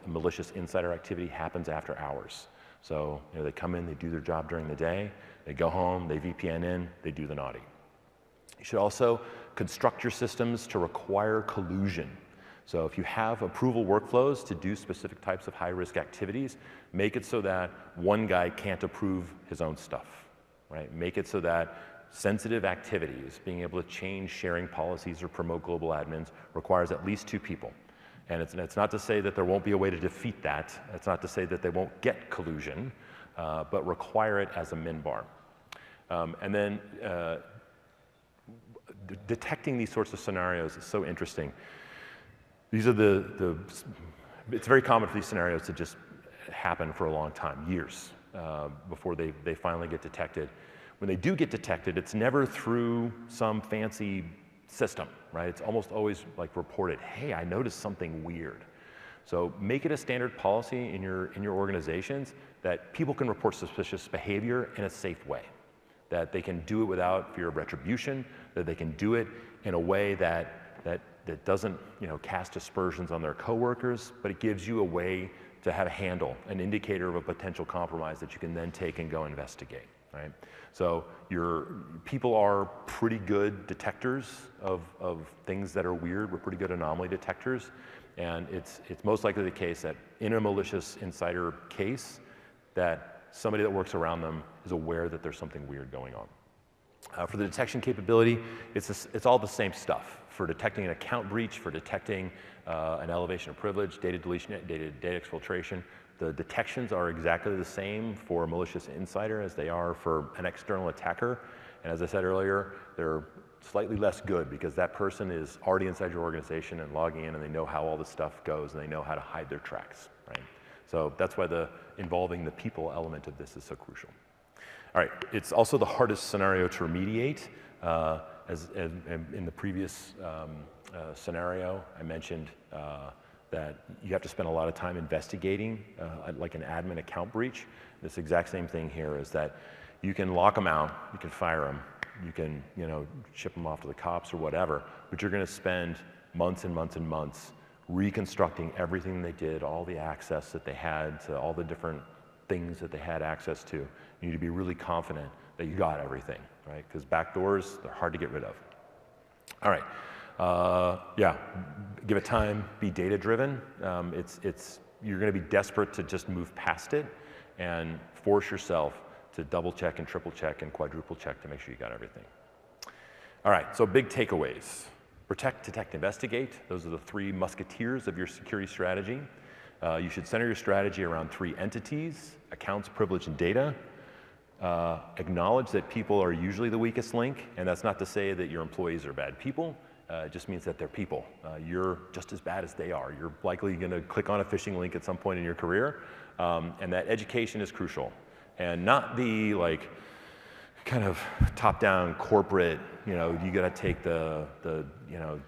malicious insider activity happens after hours. So they come in, they do their job during the day, they go home, they VPN in, they do the naughty. You should also construct your systems to require collusion. So if you have approval workflows to do specific types of high-risk activities, make it so that one guy can't approve his own stuff, right? Make it so that sensitive activities, being able to change sharing policies or promote global admins, requires at least 2 people. And it's not to say that there won't be a way to defeat that. It's not to say that they won't get collusion, but require it as a min bar. And then detecting these sorts of scenarios is so interesting. These are it's very common for these scenarios to just happen for a long time, years, before they finally get detected. When they do get detected, it's never through some fancy system, right? It's almost always like reported, hey, I noticed something weird. So make it a standard policy in your organizations that people can report suspicious behavior in a safe way, that they can do it without fear of retribution, that they can do it in a way that doesn't cast aspersions on their coworkers, but it gives you a way to have a handle, an indicator of a potential compromise that you can then take and go investigate, right? So your people are pretty good detectors of things that are weird. We're pretty good anomaly detectors, and it's most likely the case that in a malicious insider case that somebody that works around them is aware that there's something weird going on. For the detection capability, it's all the same stuff. For detecting an account breach, for detecting an elevation of privilege, data deletion, data exfiltration, the detections are exactly the same for a malicious insider as they are for an external attacker. And as I said earlier, they're slightly less good because that person is already inside your organization and logging in, and they know how all this stuff goes, and they know how to hide their tracks, right? So that's why involving the people element of this is so crucial. All right, it's also the hardest scenario to remediate. As in the previous scenario, I mentioned that you have to spend a lot of time investigating, like an admin account breach. This exact same thing here is that you can lock them out, you can fire them, you can ship them off to the cops or whatever, but you're going to spend months and months and months reconstructing everything they did, all the access that they had to all the different things that they had access to. You need to be really confident that you got everything, right? Because backdoors, they're hard to get rid of. All right, yeah, give it time, be data-driven. You're gonna be desperate to just move past it and force yourself to double check and triple check and quadruple check to make sure you got everything. All right, so big takeaways. Protect, detect, investigate. Those are the 3 musketeers of your security strategy. You should center your strategy around 3 entities: accounts, privilege, and data. Acknowledge that people are usually the weakest link, and that's not to say that your employees are bad people. It just means that they're people. You're just as bad as they are. You're likely going to click on a phishing link at some point in your career, and that education is crucial. And not the kind of top-down corporate, you got to take the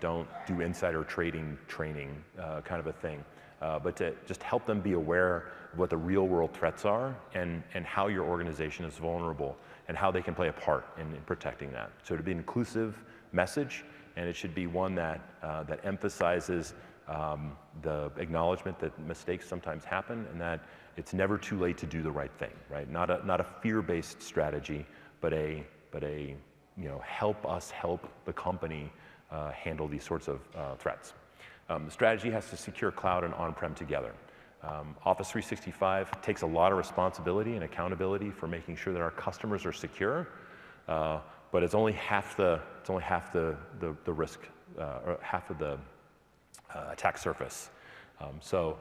don't do insider trading training kind of a thing. But to just help them be aware of what the real world threats are and how your organization is vulnerable and how they can play a part in protecting that. So to be an inclusive message, and it should be one that emphasizes the acknowledgement that mistakes sometimes happen and that it's never too late to do the right thing, right? Not a fear-based strategy, but a help us help the company handle these sorts of threats. The strategy has to secure cloud and on-prem together. Office 365 takes a lot of responsibility and accountability for making sure that our customers are secure, but it's only half the risk, or half of the attack surface. So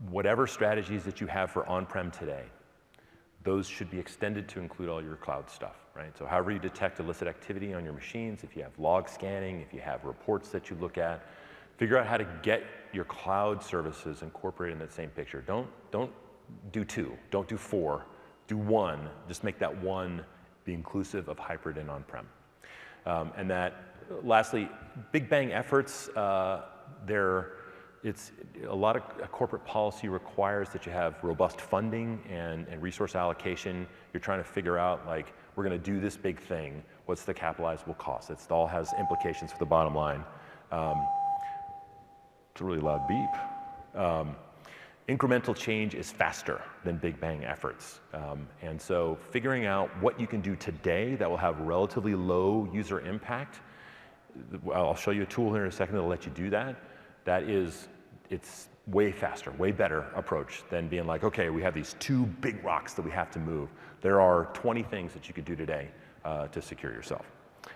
whatever strategies that you have for on-prem today, those should be extended to include all your cloud stuff, right? So however you detect illicit activity on your machines, if you have log scanning, if you have reports that you look at, figure out how to get your cloud services incorporated in that same picture. Don't do 2, don't do 4, do 1. Just make that 1 be inclusive of hybrid and on-prem. And that, lastly, big bang efforts, it's a lot of corporate policy requires that you have robust funding and resource allocation. You're trying to figure out we're going to do this big thing. What's the capitalizable cost? It all has implications for the bottom line. It's a really loud beep. Incremental change is faster than big bang efforts. And so figuring out what you can do today that will have relatively low user impact, I'll show you a tool here in a second that'll let you do that. It's way faster, way better approach than being like, okay, we have these 2 big rocks that we have to move. There are 20 things that you could do today to secure yourself.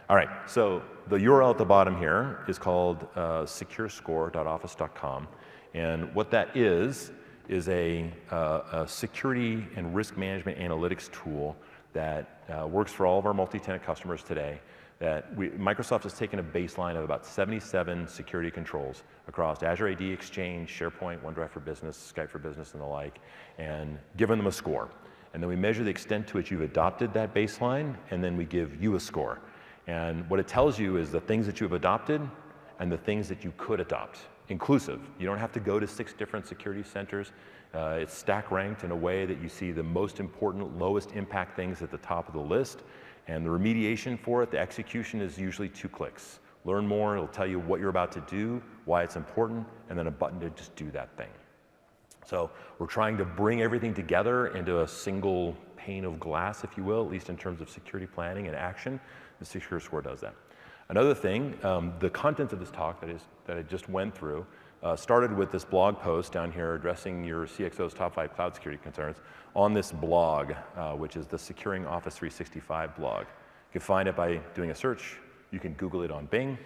All right, so the URL at the bottom here is called securescore.office.com. And what that is a security and risk management analytics tool that works for all of our multi-tenant customers today. Microsoft has taken a baseline of about 77 security controls across Azure AD Exchange, SharePoint, OneDrive for Business, Skype for Business, and the like, and given them a score. And then we measure the extent to which you've adopted that baseline, and then we give you a score. And what it tells you is the things that you have adopted and the things that you could adopt, inclusive. You don't have to go to 6 different security centers. It's stack ranked in a way that you see the most important, lowest impact things at the top of the list. And the remediation for it, the execution is usually 2 clicks. Learn more, it'll tell you what you're about to do, why it's important, and then a button to just do that thing. So we're trying to bring everything together into a single pane of glass, if you will, at least in terms of security planning and action. The Secure Score does that. Another thing, the content of this talk that I just went through started with this blog post down here addressing your CXO's top 5 cloud security concerns on this blog, which is the Securing Office 365 blog. You can find it by doing a search. You can Google it on Bing,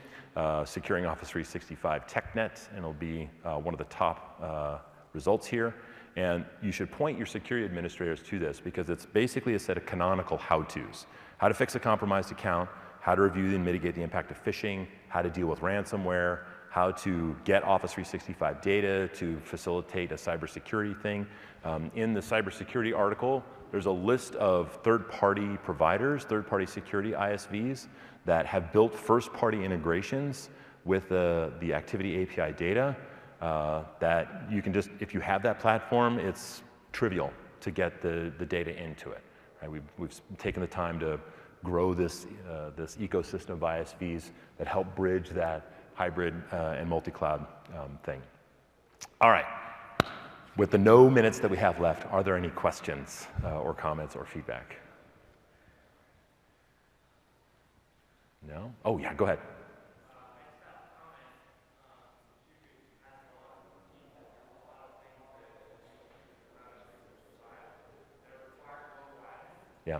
Securing Office 365 TechNet, and it'll be one of the top results here. And you should point your security administrators to this because it's basically a set of canonical how-tos. How to fix a compromised account, how to review and mitigate the impact of phishing, how to deal with ransomware, how to get Office 365 data to facilitate a cybersecurity thing. In the cybersecurity article, there's a list of third-party providers, third-party security ISVs that have built first-party integrations with the activity API data that you can just, if you have that platform, it's trivial to get the data into it. Right? We've taken the time to grow this ecosystem of ISVs that help bridge that hybrid and multi-cloud thing. All right, with the no minutes that we have left, are there any questions or comments or feedback? No? Oh yeah, go ahead. Yeah.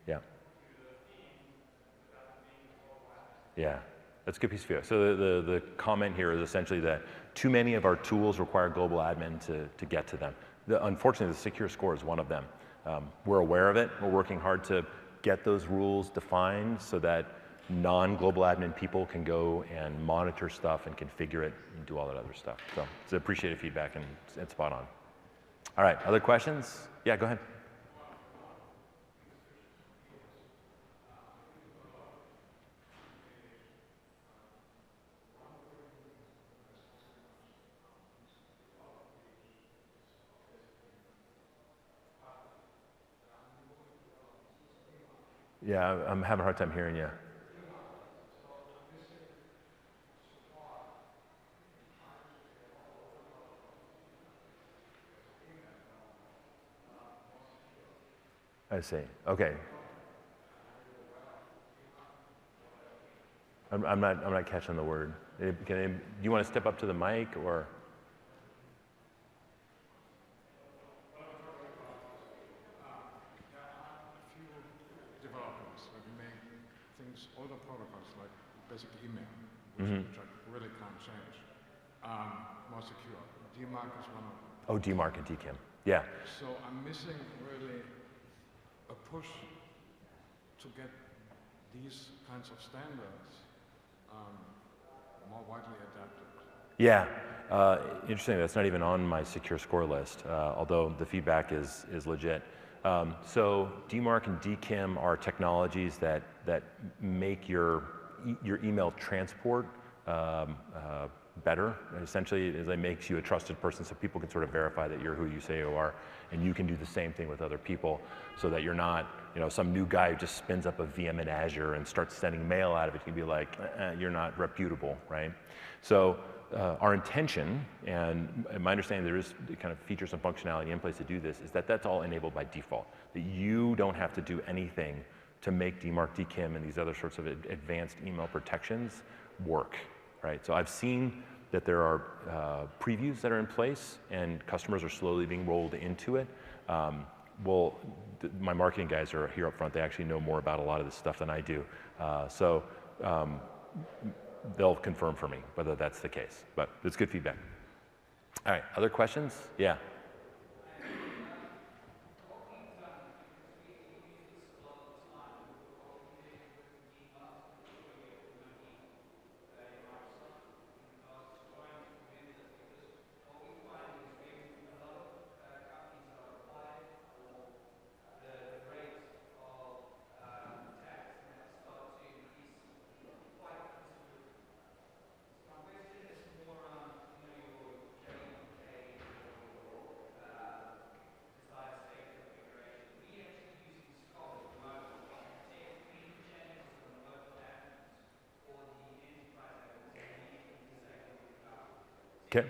Yeah. Yeah, that's a good piece of feedback. So the comment here is essentially that too many of our tools require global admin to get to them. Unfortunately, the Secure Score is one of them. We're aware of it. We're working hard to get those rules defined so that non-global admin people can go and monitor stuff and configure it and do all that other stuff. So it's appreciated feedback and it's spot on. All right, other questions? Yeah, go ahead. Yeah, I'm having a hard time hearing you. I see. Okay. I'm not catching the word. Do you want to step up to the mic or? Older protocols like basic email, which I really can't change, more secure. DMARC is one of them. Oh, DMARC and DKIM. Yeah. So I'm missing really a push to get these kinds of standards more widely adapted. Yeah. Interesting. That's not even on my Secure Score list, although the feedback is legit. So DMARC and DKIM are technologies that make your email transport better. Essentially, it makes you a trusted person so people can sort of verify that you're who you say you are, and you can do the same thing with other people so that you're not, some new guy who just spins up a VM in Azure and starts sending mail out of it. You can be like, you're not reputable, right? So our intention, and my understanding there is kind of features and functionality in place to do this, is that that's all enabled by default. That you don't have to do anything to make DMARC, DKIM, and these other sorts of advanced email protections work, right? So I've seen that there are previews that are in place, and customers are slowly being rolled into it. My marketing guys are here up front. They actually know more about a lot of this stuff than I do. So they'll confirm for me whether that's the case, but it's good feedback. All right, other questions? Yeah. Okay.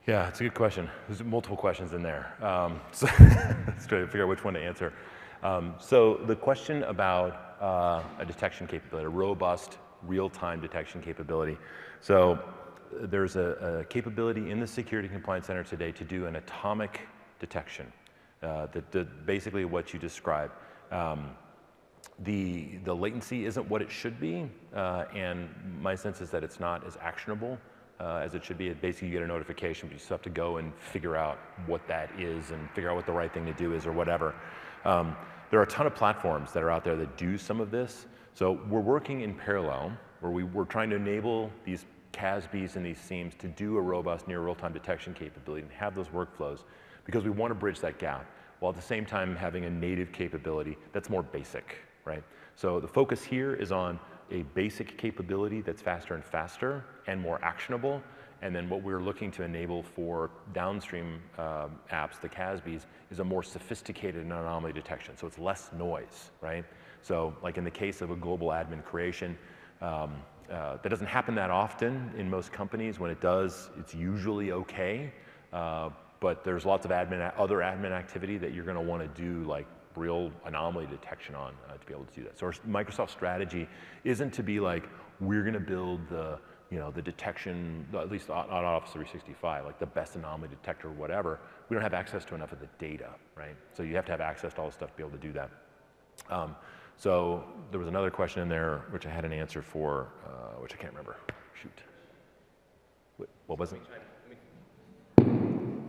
Yeah, it's a good question. There's multiple questions in there. So let's try to figure out which one to answer. So the question about a detection capability, a robust real-time detection capability. So there's a capability in the Security Compliance Center today to do an atomic detection. Basically what you described. The latency isn't what it should be, and my sense is that it's not as actionable as it should be. Basically, you get a notification, but you still have to go and figure out what that is and figure out what the right thing to do is or whatever. There are a ton of platforms that are out there that do some of this. So we're working in parallel, where we're trying to enable these CASBs and these SIEMs to do a robust near real-time detection capability and have those workflows, because we want to bridge that gap, while at the same time having a native capability that's more basic, right? So the focus here is on a basic capability that's faster and faster and more actionable. And then what we're looking to enable for downstream apps, the CASBs, is a more sophisticated anomaly detection. So it's less noise, right? So like in the case of a global admin creation, that doesn't happen that often in most companies. When it does, it's usually okay. But there's lots of other admin activity that you're going to want to do, like real anomaly detection on to be able to do that. So our Microsoft strategy isn't to be like, we're going to build the detection, at least on Office 365, like the best anomaly detector or whatever. We don't have access to enough of the data, right? So you have to have access to all this stuff to be able to do that. So there was another question in there which I had an answer for, which I can't remember. Shoot. What was it?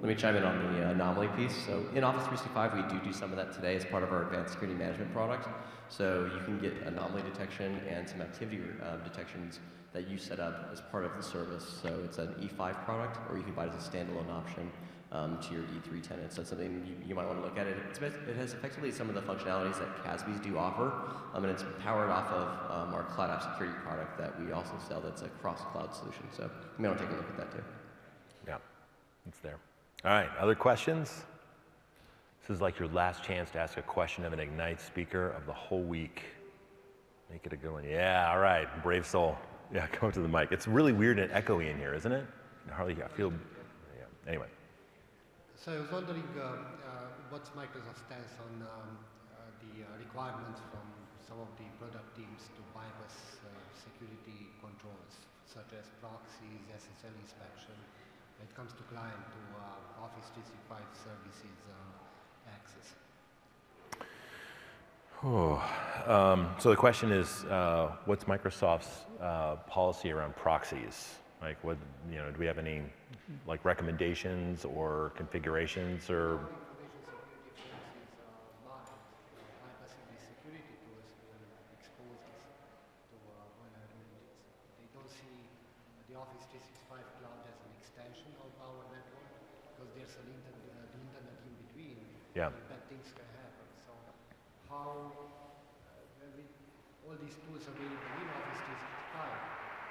Let me chime in on the anomaly piece. So in Office 365, we do some of that today as part of our advanced security management product. So you can get anomaly detection and some activity detections that you set up as part of the service. So it's an E5 product, or you can buy it as a standalone option to your E3 tenants. That's something you might want to look at. It has effectively some of the functionalities that CASBs do offer, and it's powered off of our Cloud App Security product that we also sell that's a cross-cloud solution. So you may want to take a look at that too. Yeah, it's there. All right, other questions? This is like your last chance to ask a question of an Ignite speaker of the whole week. Make it a good one. Yeah, all right, brave soul. Yeah, come up to the mic. It's really weird and echoey in here, isn't it? I feel, yeah, anyway. So I was wondering what's Microsoft's stance on the requirements from some of the product teams to bypass security controls, such as proxies, SSL inspection, when it comes to client to Office 365 services access. So the question is, what's Microsoft's policy around proxies? Like, what, you know, do we have any like recommendations or configurations or? Information security services bypassing the security tools will expose us to vulnerabilities. They don't see the Office 365 cloud as an extension of our network because there's the internet in between. Yeah. And bad things can happen. So how, when all these tools available in Office 365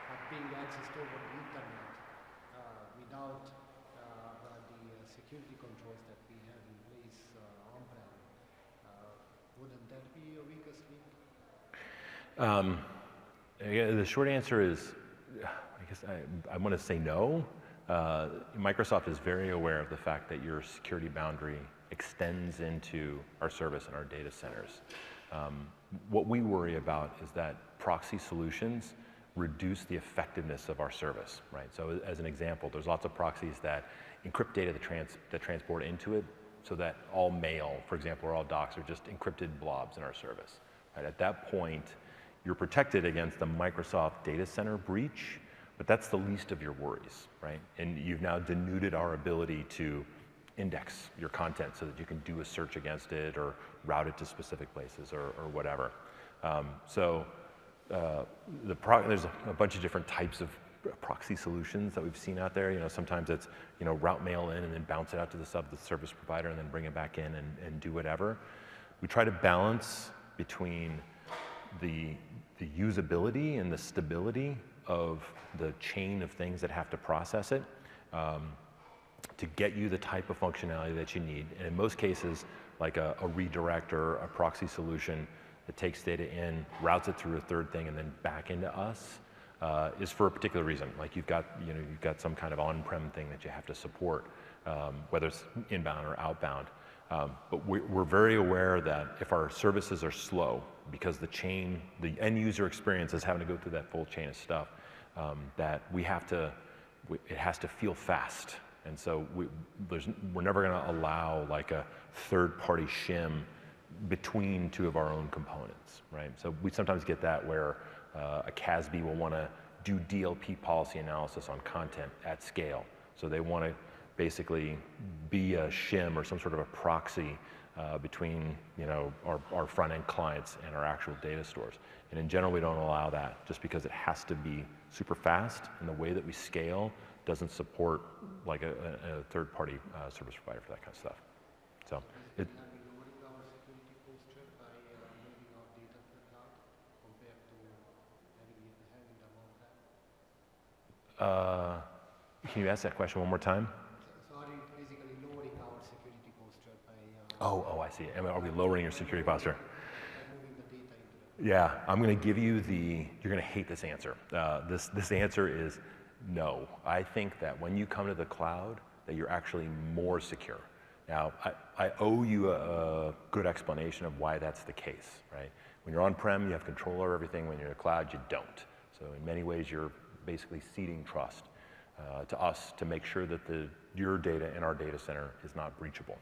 are being accessed over the internet without the security controls that we have in place on-prem, wouldn't that be a weakest link? Yeah, the short answer is, I guess I want to say no. Microsoft is very aware of the fact that your security boundary extends into our service and our data centers. What we worry about is that proxy solutions reduce the effectiveness of our service, right? So as an example, there's lots of proxies that encrypt data that transport into it so that all mail, for example, or all docs are just encrypted blobs in our service. Right? At that point, you're protected against the Microsoft data center breach, but that's the least of your worries, right? And you've now denuded our ability to index your content so that you can do a search against it or route it to specific places or whatever. There's a bunch of different types of proxy solutions that we've seen out there. You know, sometimes it's, you know, route mail in and then bounce it out to the service provider and then bring it back in and do whatever. We try to balance between the usability and the stability of the chain of things that have to process it to get you the type of functionality that you need. And in most cases, like a redirect or a proxy solution that takes data in, routes it through a third thing, and then back into us is for a particular reason. Like you've got some kind of on-prem thing that you have to support, whether it's inbound or outbound. But we're very aware that if our services are slow, because the end user experience is having to go through that full chain of stuff, that it has to feel fast. And so we're never going to allow like a third-party shim between two of our own components, right? So we sometimes get that where a CASB will want to do DLP policy analysis on content at scale. So they want to basically be a shim or some sort of a proxy between, you know, our front-end clients and our actual data stores. And in general, we don't allow that just because it has to be super fast, and the way that we scale doesn't support like a third-party service provider for that kind of stuff. So it. Can you ask that question one more time? So are you basically lowering our security posture by... Oh, I see. Are we lowering your security posture? By moving the data into the... Yeah, I'm going to give you you're going to hate this answer. This answer is no. I think that when you come to the cloud, that you're actually more secure. Now, I owe you a good explanation of why that's the case, right? When you're on-prem, you have control over everything. When you're in the cloud, you don't. So in many ways, you're basically ceding trust to us to make sure that your data in our data center is not breachable.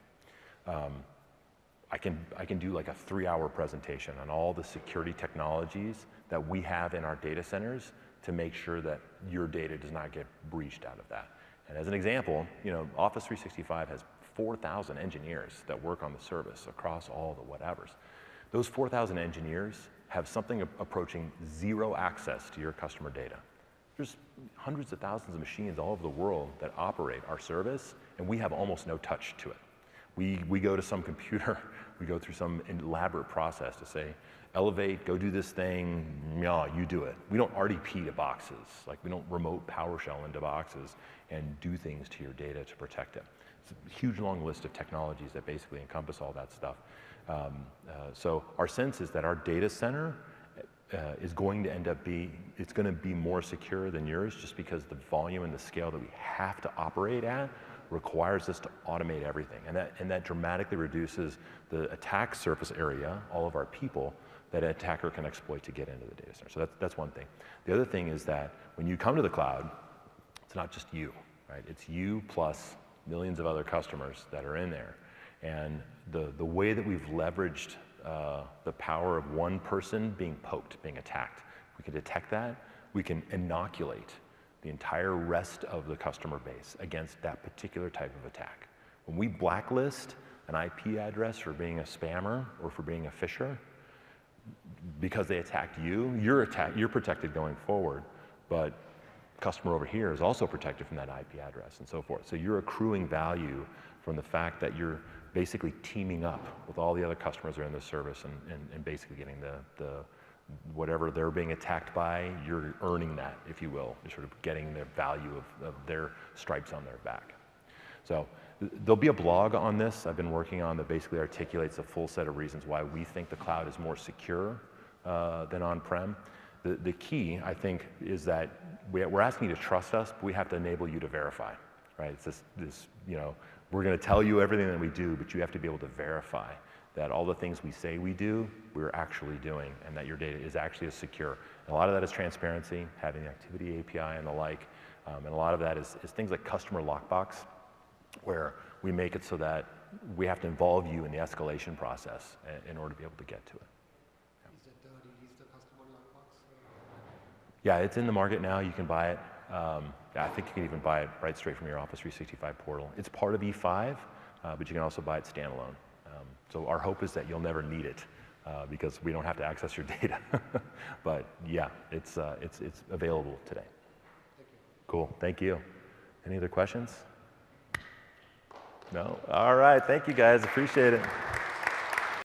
I can do like a 3-hour presentation on all the security technologies that we have in our data centers to make sure that your data does not get breached out of that. And as an example, you know, Office 365 has 4,000 engineers that work on the service across all the whatevers. Those 4,000 engineers have something approaching zero access to your customer data. There's hundreds of thousands of machines all over the world that operate our service, and we have almost no touch to it. We go to some computer, we go through some elaborate process to say, Elevate, go do this thing, yeah, you do it. We don't RDP to boxes, like we don't remote PowerShell into boxes and do things to your data to protect it. It's a huge long list of technologies that basically encompass all that stuff. So our sense is that our data center is going to end up it's going to be more secure than yours just because the volume and the scale that we have to operate at requires us to automate everything. And that dramatically reduces the attack surface area, all of our people, that an attacker can exploit to get into the data center. So that's one thing. The other thing is that when you come to the cloud, it's not just you, right? It's you plus millions of other customers that are in there. And the way that we've leveraged the power of one person being poked, being attacked, we can detect that, we can inoculate the entire rest of the customer base against that particular type of attack. When we blacklist an IP address for being a spammer or for being a phisher, because they attacked you, you're protected going forward, but customer over here is also protected from that IP address and so forth. So you're accruing value from the fact that you're basically teaming up with all the other customers that are in the service and basically getting the whatever they're being attacked by, you're earning that, if you will. You're sort of getting the value of their stripes on their back. So there'll be a blog on this I've been working on that basically articulates a full set of reasons why we think the cloud is more secure than on-prem. The key, I think, is that we're asking you to trust us, but we have to enable you to verify, right? It's this we're going to tell you everything that we do, but you have to be able to verify that all the things we say we do, we're actually doing, and that your data is actually as secure. And a lot of that is transparency, having the activity API and the like, and a lot of that is things like customer lockbox, where we make it so that we have to involve you in the escalation process in order to be able to get to it. Is that released the customer lockbox? Yeah, it's in the market now. You can buy it. I think you can even buy it right straight from your Office 365 portal. It's part of E5, but you can also buy it standalone. So our hope is that you'll never need it because we don't have to access your data. But yeah, it's available today. Thank you. Cool. Thank you. Any other questions? No? All right. Thank you, guys. Appreciate it.